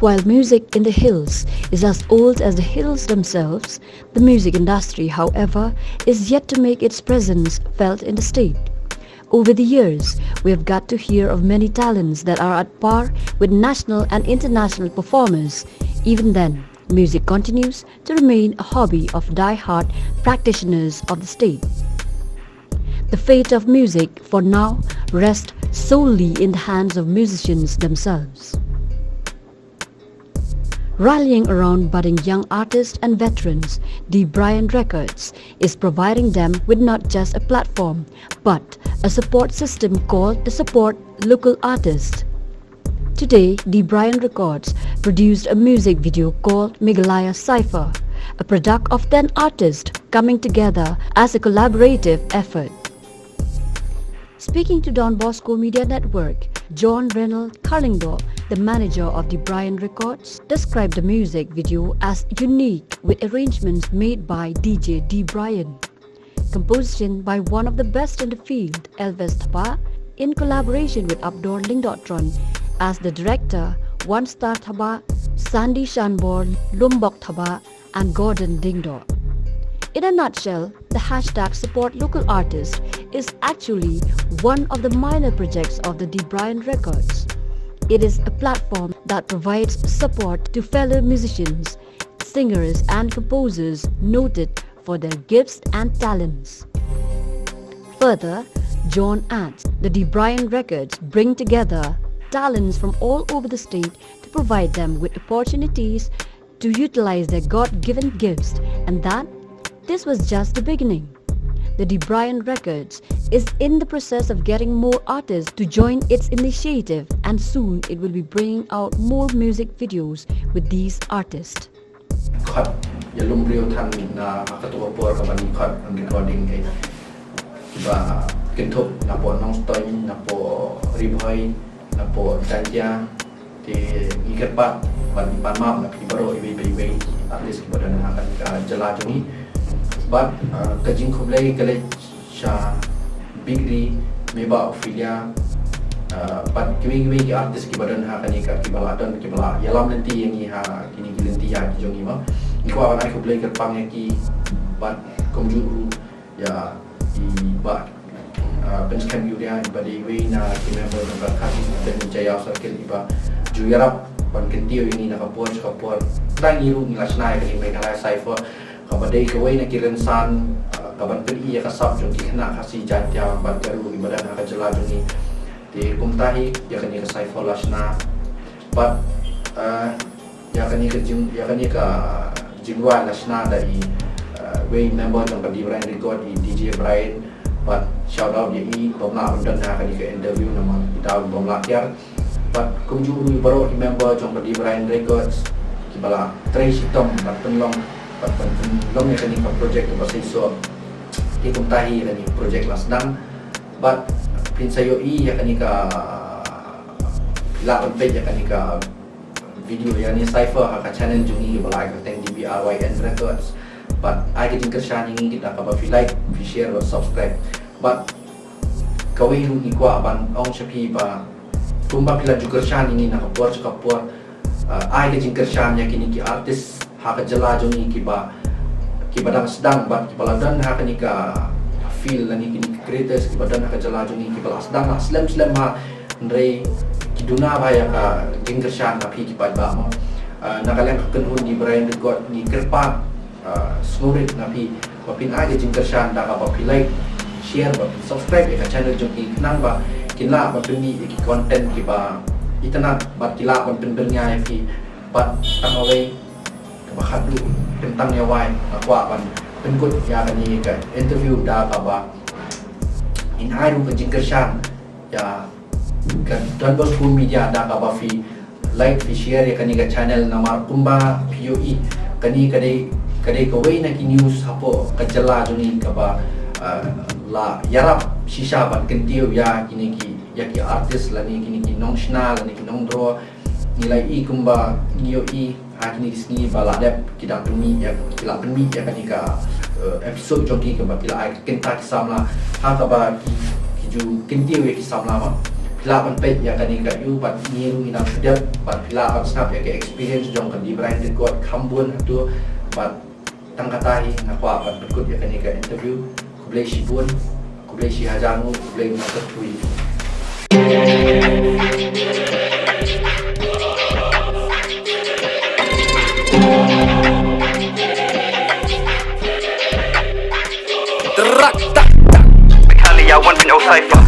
While music in the hills is as old as the hills themselves, the music industry, however, is yet to make its presence felt in the state. Over the years, we have got to hear of many talents that are at par with national and international performers. Even then, music continues to remain a hobby of die-hard practitioners of the state. The fate of music, for now, rests solely in the hands of musicians themselves. Rallying around budding young artists and veterans, the Bryant Records is providing them with not just a platform, but a support system called the Support Local Artist. Today, the Bryant Records produced a music video called Meghalaya Cypher, a product of 10 artists coming together as a collaborative effort. Speaking to Don Bosco Media Network, John Reynold Carlingdo, the manager of the Bryant Records, described the music video as unique with arrangements made by DJ D. Bryant, composition by one of the best in the field, Elvis Thapa, in collaboration with Abdor Lingdotron as the director, One Star Thaba, Sandy Shanbor, Lumbok Thaba, and Gordon Dingdo. In a nutshell, the hashtag Support Local Artist is actually one of the minor projects of the D. Bryant Records. It is a platform that provides support to fellow musicians, singers and composers noted for their gifts and talents. Further, John adds, the D. Bryant Records bring together talents from all over the state to provide them with opportunities to utilize their God-given gifts, and that this was just the beginning. The D. Bryant Records is in the process of getting more artists to join its initiative, and soon it will be bringing out more music videos with these artists. Cut yalum rio than na akatua por kabani cut ang recording ay iba kentop na po nong stoy na po riboy na po jantia ti ikat ban map na kibaro ibe at least kibaro na akan jala jumi but kajing kublay kalay siya bigri meba ofilia but kimi ki artist kibaro na kanika kibaladon kibala yalam nanti yang ha kini gilanti ya jongi ma iko akan ay kublay kerpang ki but komjuru ya iba penskan yuria ibadi we na kimember na kasi dan jaya sakil iba juyarap pan kentio ini nakapor tang iru ngilasnay kani Meghalaya Cypher kabadai kawai na kirensan kaban pedi ya kasap jong kina kasi jantia ban garu ibadan nakajala jongi di kumtahi ya kani ka Cypher lasna but ya kani ka jingwa lasna dari we member ng D. Bryant Record di DJ Bryant but shout out ya bomla undan na kani ka interview nama itaw bomla kyar but kumjuru baro member ng D. Bryant Records kibala Tracy Tom but penlong ya kani ka project ba so di kumtahi kani project lasdang but pinsayo ya kani ka laban page ya kani ka video ya ni Cypher ka channel jungi bala ka teng DBRYN Records but I get kershan ingin kita ka ba like share or subscribe but kawai ru ikwa ban ong shapi ba kumba pila ju kershan ingin nakapor I get kershan ya kini ki artist ha ka jala jungi ki badang sedang but ki baladan ha kani ka feel lani kini creators ki badan ha ka jala jungi ki balas sedang slam ha ndre kiduna ba ya ka kershan ka pi ki ba mo nakalang ka kunhun di Bryant Record ni kerpa snorit napi papin aja kershan da ka like share ba subscribe ka channel jong nang ba kinla ba peni ki content ki ba itana ba kila ba pendernya ki but tang away ka ba khadu tentang ya wai akwa ban penkut ya ni ka interview da ka ba in airu ka kershan ya kan Don Bosco Media da ka ba fi like share ya kani ka channel nama kumba POE kani kadai kawai na ki news hapo kajala juni kaba la yarap shisha ban kentio ya kini ki artist lani kini ki nong shna lani ki nong dro nilai kumba nio kini disini bala dep kidang pemi ya kila pemi ya kani ka episode joki kaba kila ai kenta ki samla ha kaba ki ju kentio ya ki samla ma pila man pet ya kanika yu bat niru inang sedap bat pila bat snap ya ke experience jong kan di Brian Record Khambun atu bat tangkatahi nakwa bat berikut ya kanika interview kublai shibun kublai shihajangu kublai nakatui Bekali ya 1.0 cypher